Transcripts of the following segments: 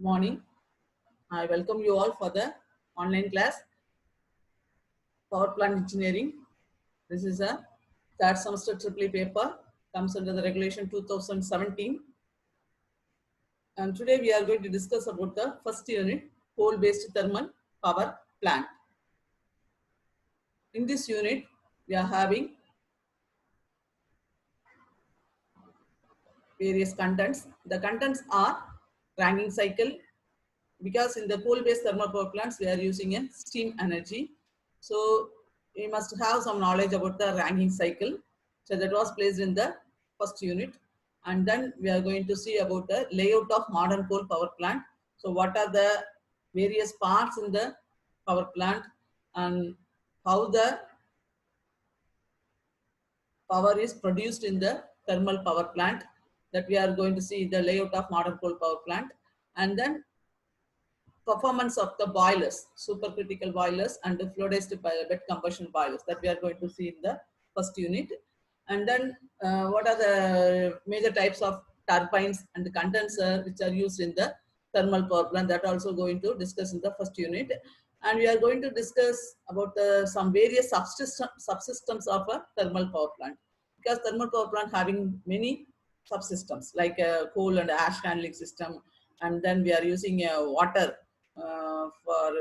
morning. I welcome you all for the online class, Power Plant Engineering. This is a third semester triple E paper, comes under the regulation 2017. And today we are going to discuss about the first unit, coal-based thermal power plant. In this unit, we are having various contents. The contents are Rankine cycle, because in the coal-based thermal power plants, we are using a steam energy. So we must have some knowledge about the Rankine cycle. So that was placed in the first unit. And then we are going to see about the layout of modern coal power plant. So what are the various parts in the power plant and how the power is produced in the thermal power plant, that we are going to see the layout of modern coal power plant. And then performance of the boilers, supercritical boilers and the fluidized bed combustion boilers, that we are going to see in the first unit. And then what are the major types of turbines and the condenser which are used in the thermal power plant, that also going to discuss in the first unit. And we are going to discuss about some various subsystems of a thermal power plant, because thermal power plant having many subsystems like a coal and ash handling system, and then we are using water for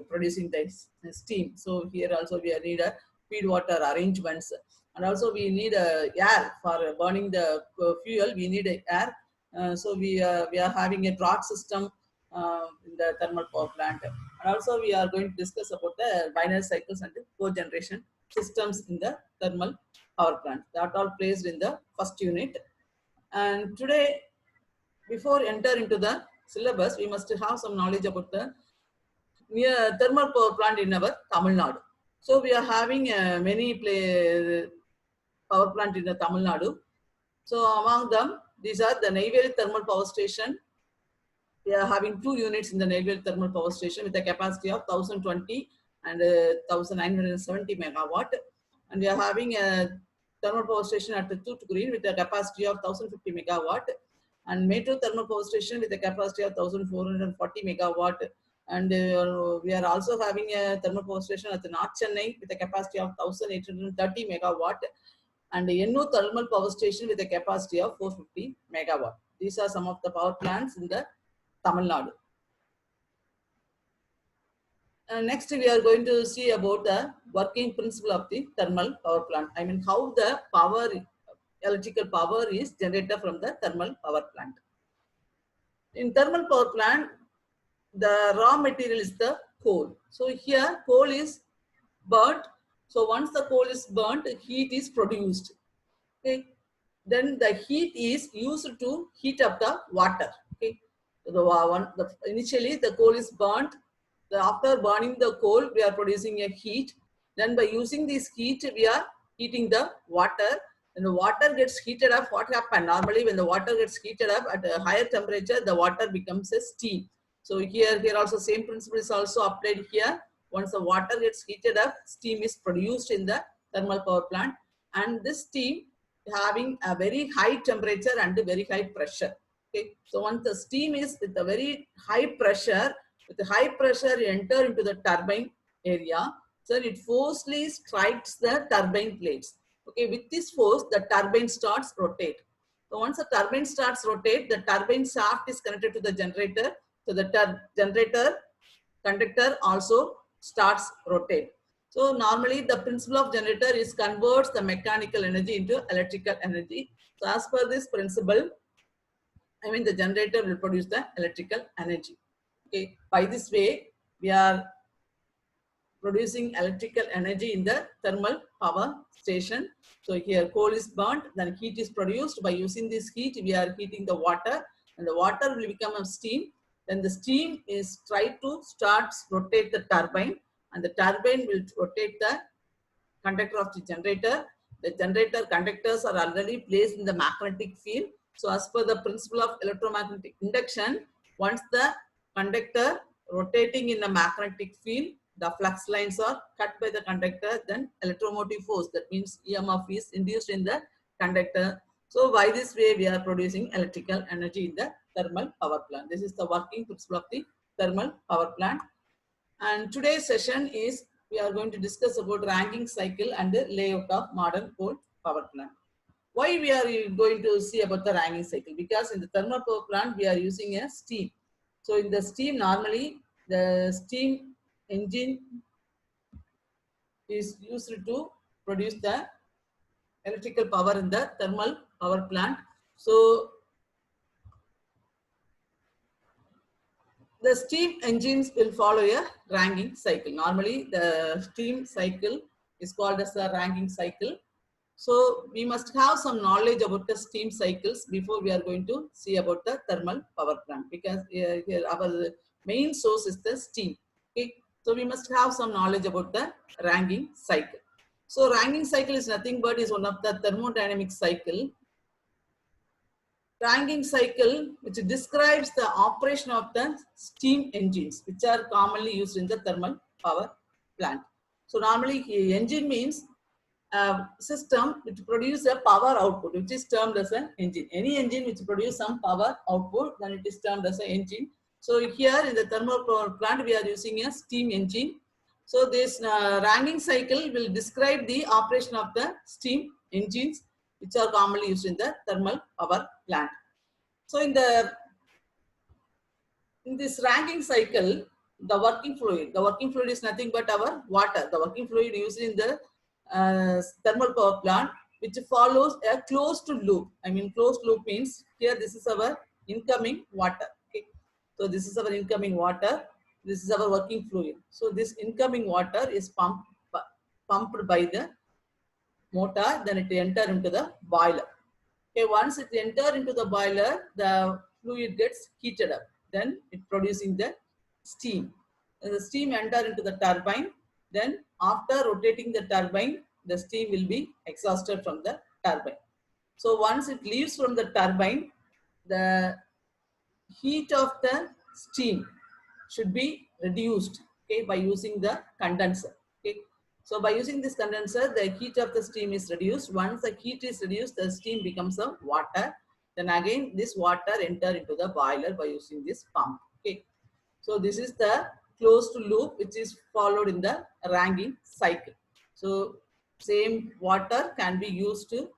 producing the steam. So here also we need a feed water arrangements, and also we need air for burning the fuel. We need air. So we are having a draught system in the thermal power plant, and also we are going to discuss about the binary cycles and the cogeneration systems in the thermal power plant. That all placed in the first unit. And today, before enter into the syllabus, we must have some knowledge about the thermal power plant in our Tamil Nadu. So we are having many power plant in the Tamil Nadu. So among them, these are the Neyveli Thermal Power Station. We are having 2 units in the Neyveli Thermal Power Station with a capacity of 1020 and 1970 megawatt. And we are having a thermal power station at the Tuticorin with a capacity of 1050 megawatt. And Metro Thermal Power Station with a capacity of 1440 megawatt. And we are also having a thermal power station at the North Chennai with a capacity of 1830 megawatt. And the Ennur Thermal Power Station with a capacity of 450 megawatt. These are some of the power plants in the Tamil Nadu. Next, we are going to see about the working principle of the thermal power plant. I mean, how the electrical power is generated from the thermal power plant. In thermal power plant, the raw material is the coal. So here, coal is burnt. So once the coal is burnt, heat is produced. Okay. Then the heat is used to heat up the water. Okay. So initially, the coal is burnt. After burning the coal, we are producing a heat. Then by using this heat, we are heating the water. When the water gets heated up, what happens? Normally, when the water gets heated up at a higher temperature, the water becomes a steam. So here also same principle is also applied here. Once the water gets heated up, steam is produced in the thermal power plant. And this steam having a very high temperature and a very high pressure. Okay. So once the steam is with a very high pressure, with the high pressure enter into the turbine area, so it forcefully strikes the turbine plates. Okay, with this force, the turbine starts rotate. So once the turbine starts rotate, the turbine shaft is connected to the generator. So the generator conductor also starts rotate. So normally the principle of generator is converts the mechanical energy into electrical energy. So as per this principle, I mean the generator will produce the electrical energy. Okay, by this way, we are producing electrical energy in the thermal power station. So here coal is burnt, then heat is produced. By using this heat, we are heating the water, and the water will become a steam. Then the steam is tried to rotate the turbine, and the turbine will rotate the conductor of the generator. The generator conductors are already placed in the magnetic field. So as per the principle of electromagnetic induction, once the conductor rotating in a magnetic field, the flux lines are cut by the conductor, then electromotive force, that means EMF is induced in the conductor. So by this way, we are producing electrical energy in the thermal power plant. This is the working principle of the thermal power plant. And today's session is we are going to discuss about Rankine cycle and the layout of modern coal power plant. Why we are going to see about the Rankine cycle? Because in the thermal power plant we are using a steam. So in the steam, normally the steam engine is used to produce the electrical power in the thermal power plant. So the steam engines will follow a Rankine cycle. Normally the steam cycle is called as a Rankine cycle. So we must have some knowledge about the steam cycles before we are going to see about the thermal power plant, because here our main source is the steam. Okay, so we must have some knowledge about the Rankine cycle. So Rankine cycle is nothing but is one of the thermodynamic cycle. Rankine cycle, which describes the operation of the steam engines, which are commonly used in the thermal power plant. So normally engine means system which produce a power output, which is termed as an engine. Any engine which produce some power output, then it is termed as an engine. So here in the thermal power plant, we are using a steam engine. So this Rankine cycle will describe the operation of the steam engines, which are commonly used in the thermal power plant. So in this Rankine cycle, the working fluid is nothing but our water. The working fluid used in the thermal power plant, which follows a closed loop. I mean, closed loop means here this is our incoming water. Okay, so this is our incoming water. This is our working fluid. So this incoming water is pumped by the motor, then it enter into the boiler. Okay, once it enter into the boiler, the fluid gets heated up. Then it producing the steam. And the steam enter into the turbine. Then after rotating the turbine, the steam will be exhausted from the turbine. So once it leaves from the turbine, the heat of the steam should be reduced, okay, by using the condenser. Okay, so by using this condenser, the heat of the steam is reduced. Once the heat is reduced, the steam becomes a water. Then again, this water enter into the boiler by using this pump. Okay, so this is the closed loop which is followed in the Rankine cycle. So same water can be used to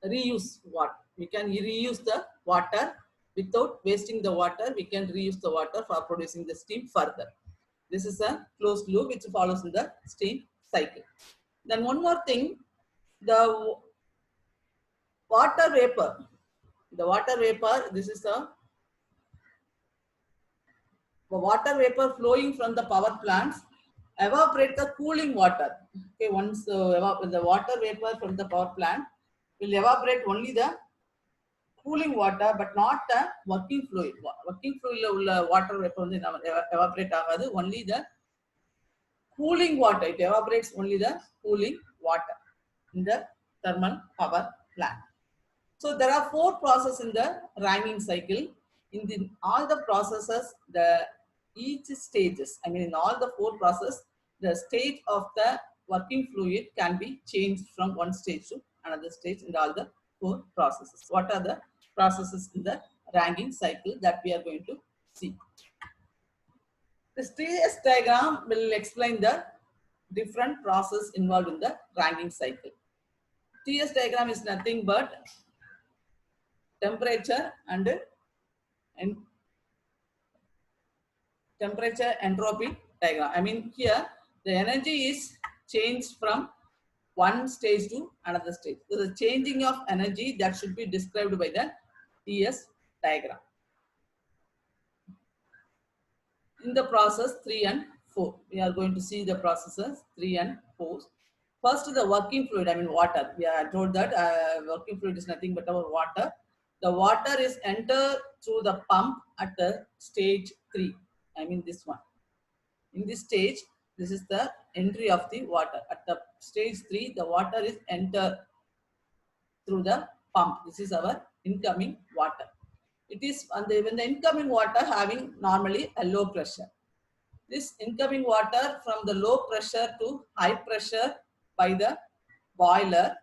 reuse water. We can reuse the water without wasting the water. We can reuse the water for producing the steam further. This is a closed loop which follows in the steam cycle. Then one more thing, the water vapor. The water vapor, this is the water vapor flowing from the power plants evaporate the cooling water. Okay, once the water vapor from the power plant will evaporate only the cooling water, but not the working fluid. Working fluid water vapor evaporate only the cooling water. It evaporates only the cooling water in the thermal power plant. So there are 4 processes in the Rankine cycle. In all the processes, each stages, I mean in all the 4 processes, the stage of the working fluid can be changed from one stage to another stage in all the 4 processes. What are the processes in the Rankine cycle that we are going to see? This TS diagram will explain the different process involved in the Rankine cycle. TS diagram is nothing but temperature and temperature entropy diagram. I mean here the energy is changed from one stage to another stage. So the changing of energy that should be described by the TS diagram. In the process 3 and 4, we are going to see the processes 3 and 4. First, the working fluid, I mean water. We are told that working fluid is nothing but our water. The water is entered through the pump at the stage 3. I mean this one. In this stage, this is the entry of the water. At the stage 3, the water is entered through the pump. This is our incoming water. It is when the incoming water having normally a low pressure. This incoming water from the low pressure to high pressure by the boiler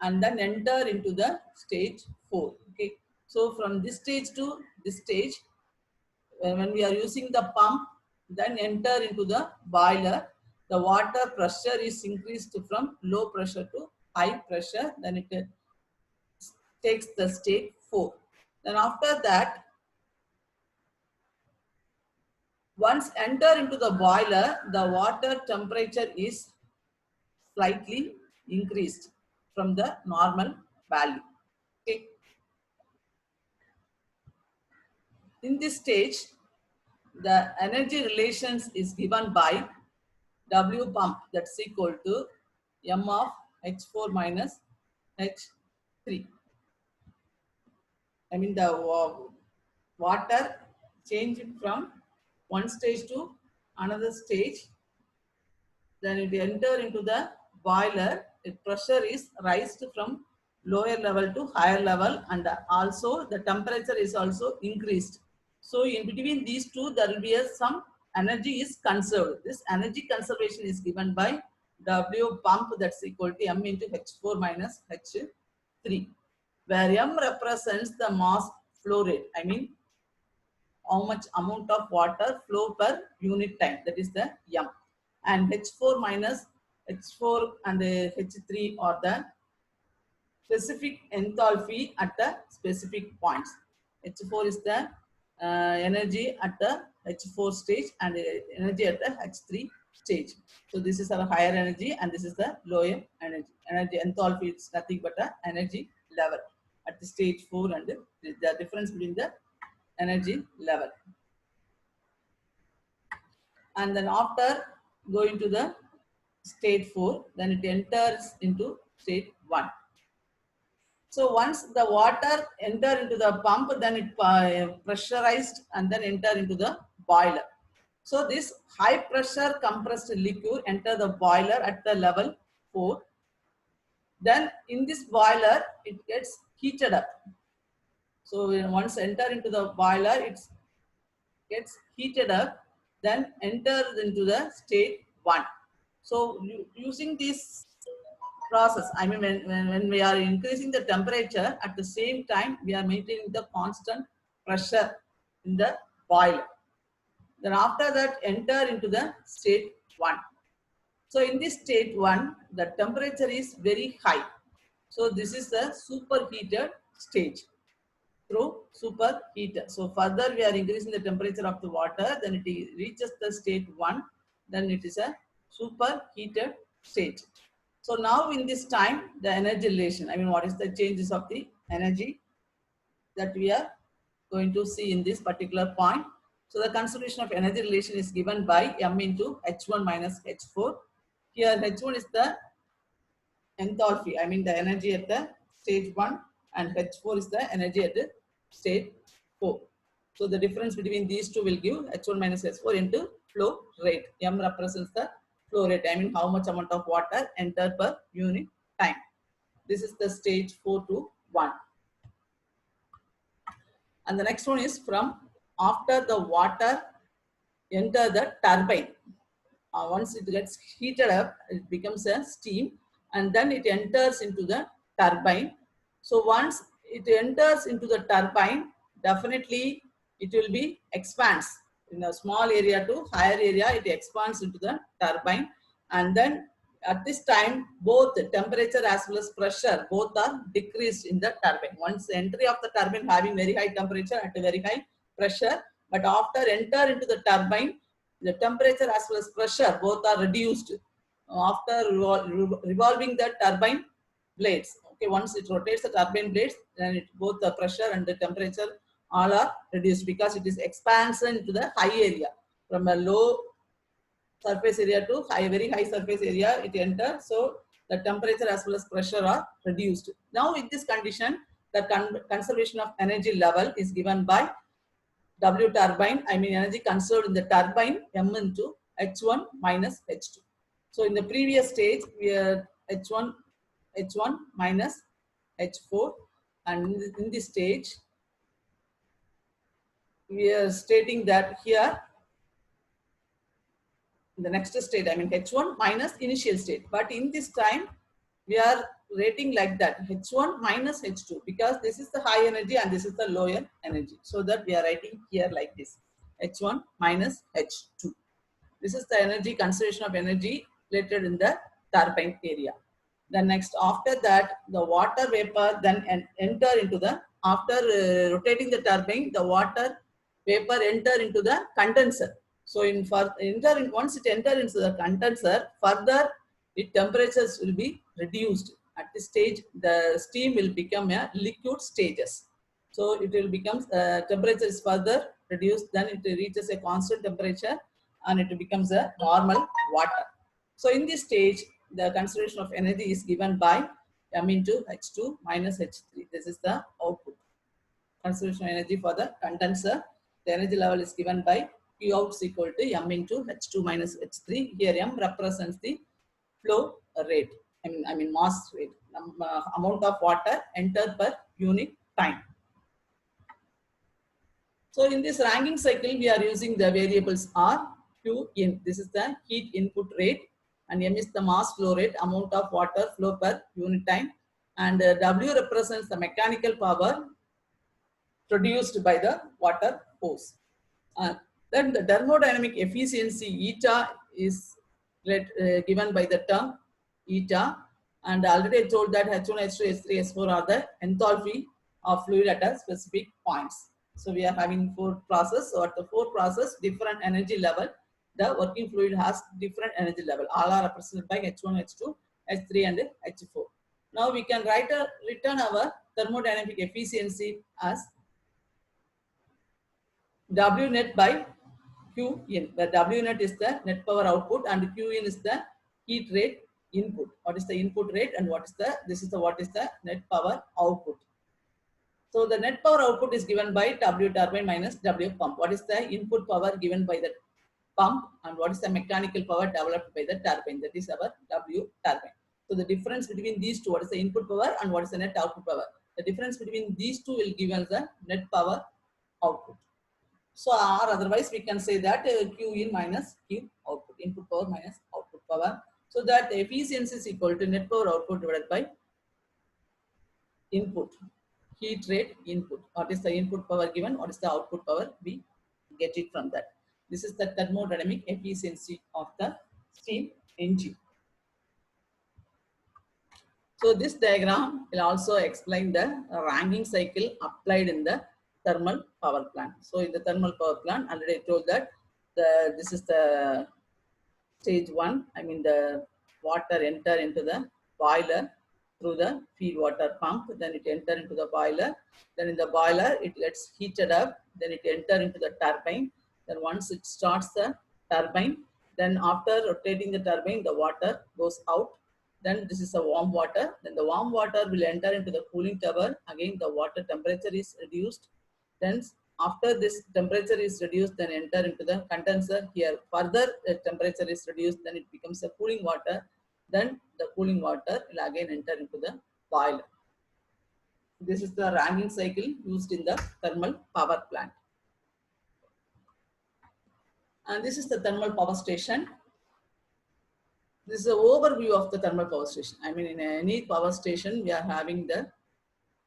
and then enter into the stage 4. Okay. So from this stage to this stage, when we are using the pump, then enter into the boiler, the water pressure is increased from low pressure to high pressure. Then it takes the state 4. Then after that, once enter into the boiler, the water temperature is slightly increased from the normal value. Okay. In this stage, the energy relations is given by W pump, that's equal to M of H4 minus H3. I mean the water changing from one stage to another stage, then it enter into the boiler, the pressure is raised from lower level to higher level, and also the temperature is also increased. So in between these two, there will be some energy is conserved. This energy conservation is given by W pump, that's equal to M into H4 minus H3, where M represents the mass flow rate. I mean how much amount of water flow per unit time, that is the M. And H4 minus H4 and H3 are the specific enthalpy at the specific points. H4 is the energy at the H4 stage and energy at the H3 stage. So this is our higher energy and this is the lower energy. Energy enthalpy is nothing but the energy level at the stage 4, and the difference between the energy level. And then after going to the state 4, then it enters into state 1. So once the water enter into the pump, then it pressurized and then enter into the boiler. So this high pressure compressed liquid enter the boiler at the level 4. Then in this boiler, it gets heated up. So once enter into the boiler, it gets heated up, then enters into the state 1. So using this process, I mean when we are increasing the temperature, at the same time we are maintaining the constant pressure in the boiler. Then after that enter into the state 1. So in this state 1, the temperature is very high. So this is the superheated stage through superheater. So further we are increasing the temperature of the water, then it reaches the state 1, then it is a superheated state. So now in this time, the energy relation, I mean what is the changes of the energy that we are going to see in this particular point. So the conservation of energy relation is given by M into H1 minus H4. Here H1 is the enthalpy, I mean the energy at the stage 1, and H4 is the energy at the stage 4. So the difference between these two will give H1 minus H4 into flow rate. M represents the flow rate, I mean how much amount of water enter per unit time. This is the stage 4 to 1. And the next one is from after the water enter the turbine. Once it gets heated up, it becomes a steam, and then it enters into the turbine. So once it enters into the turbine, definitely it will be expands in a small area to higher area. It expands into the turbine, and then at this time both the temperature as well as pressure both are decreased in the turbine. Once the entry of the turbine having very high temperature at a very high pressure, but after enter into the turbine, the temperature as well as pressure both are reduced after revolving the turbine blades. Okay, once it rotates the turbine blades, then both the pressure and the temperature all are reduced because it is expansion to the high area from a low surface area to very high surface area it enters. So the temperature as well as pressure are reduced. Now in this condition, the conservation of energy level is given by W turbine, I mean energy conserved in the turbine, M into H1 minus H2. So in the previous stage, we are H1 minus H4, and in this stage, we are stating that here, in the next state, I mean H1 minus initial state. But in this time, we are rating like that, H1 minus H2, because this is the high energy and this is the lower energy. So that we are writing here like this, H1 minus H2. This is the energy, conservation of energy related in the turbine area. Then next, after that, the water vapor then enter into the, after rotating the turbine, the water vapor enter into the condenser. So once it enter into the condenser, further its temperatures will be reduced. At this stage, the steam will become a liquid stages. So it will become, temperature is further reduced, then it reaches a constant temperature and it becomes a normal water. So in this stage, the conservation of energy is given by M into H2 minus H3. This is the output. Conservation of energy for the condenser. The energy level is given by Q out is equal to M into H2 minus H3. Here M represents the flow rate. I mean mass rate. Amount of water entered per unit time. So in this Rankine cycle, we are using the variables R, Q in. This is the heat input rate, and M is the mass flow rate, amount of water flow per unit time, and W represents the mechanical power produced by the water hose. Then the thermodynamic efficiency eta is given by the term eta, and already I told that H1, H2, H3, H4 are the enthalpy of fluid at a specific points. So we are having 4 processes. So at the 4 process, different energy level, the working fluid has different energy level. All are represented by H1, H2, H3 and H4. Now we can return our thermodynamic efficiency as W net by Q in, where W net is the net power output and Q in is the heat rate input. What is the input rate and what is the net power output. So the net power output is given by W turbine minus W pump. What is the input power given by the pump and what is the mechanical power developed by the turbine? That is our W turbine. So the difference between these two, what is the input power and what is the net output power? The difference between these two will give us the net power output. So or otherwise we can say that Q in minus Q output, input power minus output power. So that efficiency is equal to net power output divided by input, heat rate input. What is the input power given? What is the output power? We get it from that. This is the thermodynamic efficiency of the steam engine. So this diagram will also explain the Rankine cycle applied in the thermal power plant. So in the thermal power plant, already I told that this is the stage 1. I mean the water enter into the boiler through the feed water pump. Then it enter into the boiler. Then in the boiler, it gets heated up. Then it enter into the turbine. Then once it starts the turbine, then after rotating the turbine, the water goes out. Then this is a warm water. Then the warm water will enter into the cooling tower. Again, the water temperature is reduced. Then after this temperature is reduced, then enter into the condenser. Here further temperature is reduced, then it becomes a cooling water. Then the cooling water will again enter into the boiler. This is the Rankine cycle used in the thermal power plant. And this is the thermal power station. This is an overview of the thermal power station. I mean, in any power station, we are having the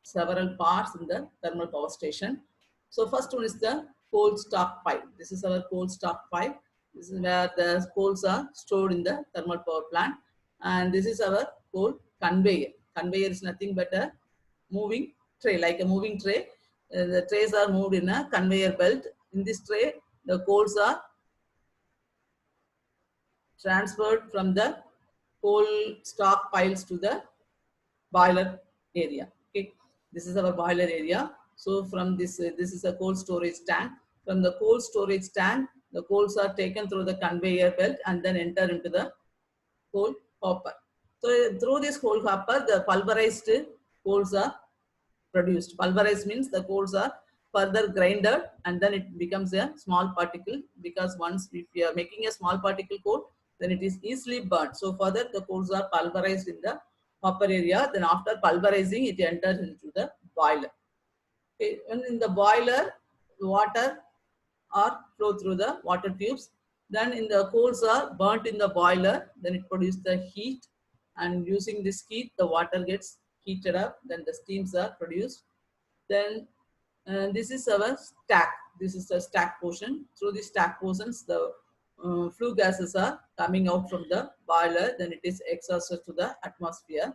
several parts in the thermal power station. So first one is the coal stockpile. This is our coal stockpile. This is where the coals are stored in the thermal power plant. And this is our coal conveyor. Conveyor is nothing but a moving tray, like a moving tray. The trays are moved in a conveyor belt. In this tray, the coals are transferred from the coal stockpiles to the boiler area. Okay, this is our boiler area. So from this, this is a coal storage tank. From the coal storage tank, the coals are taken through the conveyor belt and then enter into the coal hopper. So through this coal hopper, the pulverized coals are produced. Pulverized means the coals are further grinded and then it becomes a small particle, because once if you are making a small particle coal, then it is easily burnt. So further the coals are pulverized in the hopper area. Then after pulverizing, it enters into the boiler. Okay. And in the boiler, the water are flow through the water tubes. Then in the coals are burnt in the boiler. Then it produces the heat. and using this heat, the water gets heated up, then the steams are produced. Then this is our stack. This is the stack portion. Through the stack portions, the flue gases are coming out from the boiler, then it is exhausted to the atmosphere.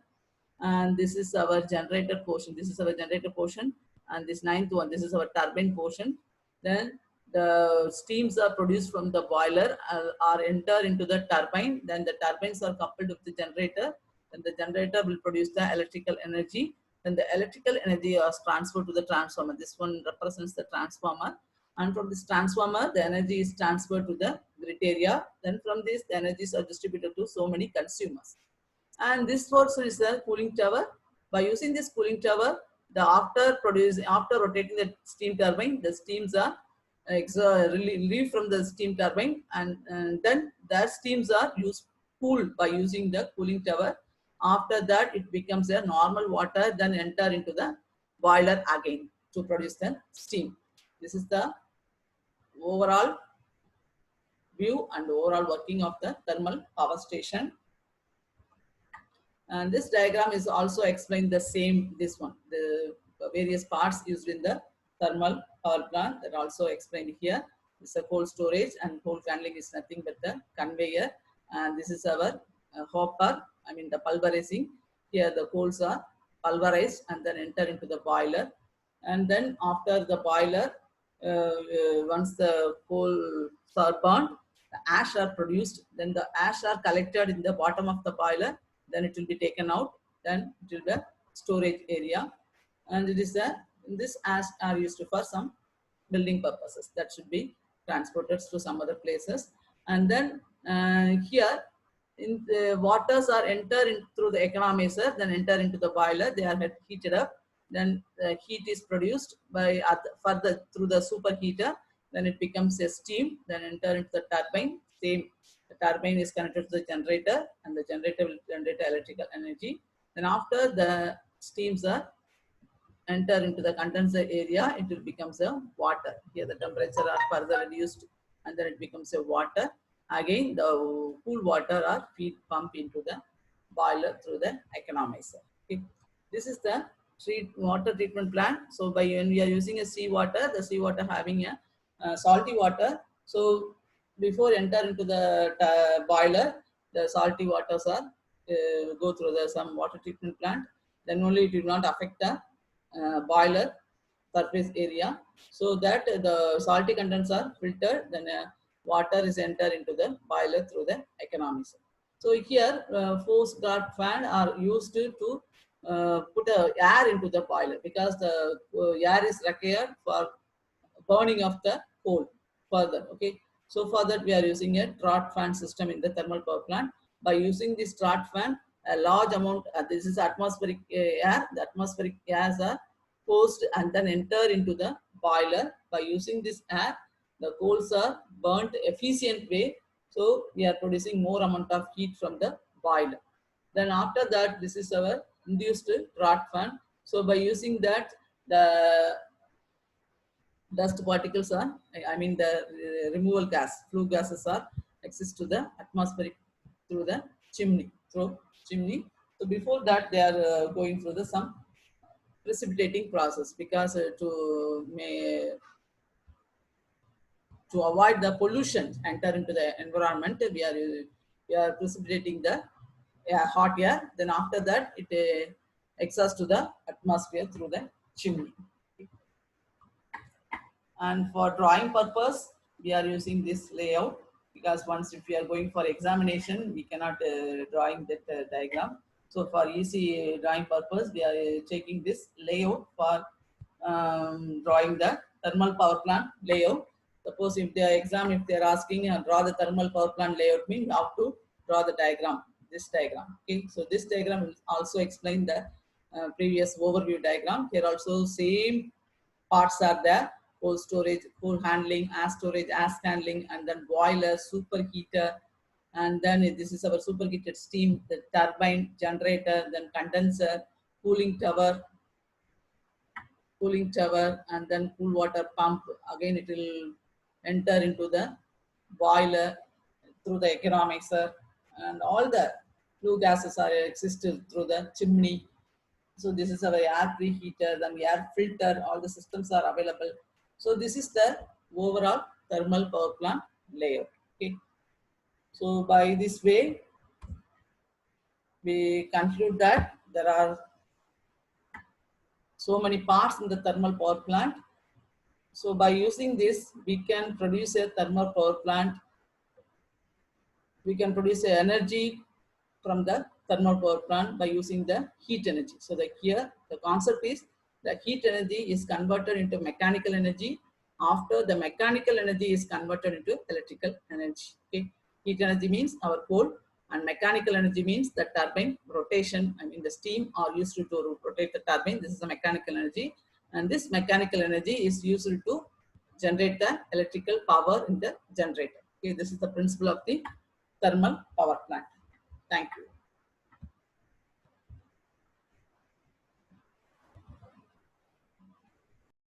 And this is our generator portion. This is our generator portion. And this ninth one, this is our turbine portion. Then the steams are produced from the boiler, are enter into the turbine. Then the turbines are coupled with the generator. Then the generator will produce the electrical energy. Then the electrical energy is transferred to the transformer. This one represents the transformer. And from this transformer, the energy is transferred to the grid area. Then from this, the energies are distributed to so many consumers. And this also is the cooling tower. By using this cooling tower, the after rotating the steam turbine, the steams are relieved from the steam turbine, and then the steams are cooled by using the cooling tower. After that, it becomes a normal water, then enter into the boiler again to produce the steam. This is the overall view and overall working of the thermal power station. And this diagram is also explained the same, this one, the various parts used in the thermal power plant that also explained here. This is a cold storage, and cold handling is nothing but the conveyor. And this is our hopper, I mean the pulverizing. Here the coals are pulverized and then enter into the boiler. And then after the boiler, once the coals are burnt, the ash are produced. Then the ash are collected in the bottom of the boiler. Then it will be taken out. Then it will be a storage area. And it is this ash are used for some building purposes. That should be transported to some other places. And then here, in the waters are entered through the economizer, then enter into the boiler. They are heated up. Then the heat is produced by further through the superheater. Then it becomes a steam. Then enter into the turbine. Same, the turbine is connected to the generator, and the generator will generate electrical energy. Then after the steams are enter into the condenser area, it will becomes a water. Here the temperature are further reduced, and then it becomes a water. Again, the cool water are pump into the boiler through the economizer. Okay. This is the water treatment plant. So by when we are using a seawater, the seawater having a salty water. So before enter into the boiler, the salty waters are go through some water treatment plant. Then only it will not affect the boiler surface area, so that the salty contents are filtered. Then water is entered into the boiler through the economizer. So here forced draft fan are used to put air into the boiler, because the air is required for burning of the coal further. Okay, so for that we are using a draught fan system in the thermal power plant. By using this draught fan, a large amount, this is atmospheric air, the atmospheric airs are forced and then enter into the boiler. By using this air, the coals are burnt efficient way, so we are producing more amount of heat from the boiler. Then after that, this is our induced draught fan. So by using that, the dust particles are, I mean the removal gas, flue gases are exist to the atmospheric through the chimney, So before that, they are going through the some precipitating process, because to avoid the pollution enter into the environment, we are precipitating the hot air. Then after that, it exhausts to the atmosphere through the chimney. And for drawing purpose, we are using this layout, because once if we are going for examination, we cannot drawing that diagram. So for easy drawing purpose, we are taking this layout for drawing the thermal power plant layout. Suppose if they are asking draw the thermal power plant layout, means you have to draw the diagram, this diagram. Okay, so this diagram will also explain the previous overview diagram. Here also same parts are there: cold storage, cold handling, air storage, air handling, and then boiler, superheater, and then this is our superheated steam, the turbine, generator, then condenser, cooling tower, and then cool water pump. Again, it will enter into the boiler through the economizer, and all the flue gases are existed through the chimney. So this is our air preheater, then air filter, all the systems are available. So this is the overall thermal power plant layout. Okay. So by this way, we conclude that there are so many parts in the thermal power plant. So by using this, we can produce a thermal power plant. We can produce energy from the thermal power plant by using the heat energy. So that here the concept is the heat energy is converted into mechanical energy. After the mechanical energy is converted into electrical energy. Okay. Heat energy means our coal, and mechanical energy means the turbine rotation. I mean the steam are used to rotate the turbine. This is the mechanical energy, and this mechanical energy is used to generate the electrical power in the generator. Okay. This is the principle of the thermal power plant. Thank you.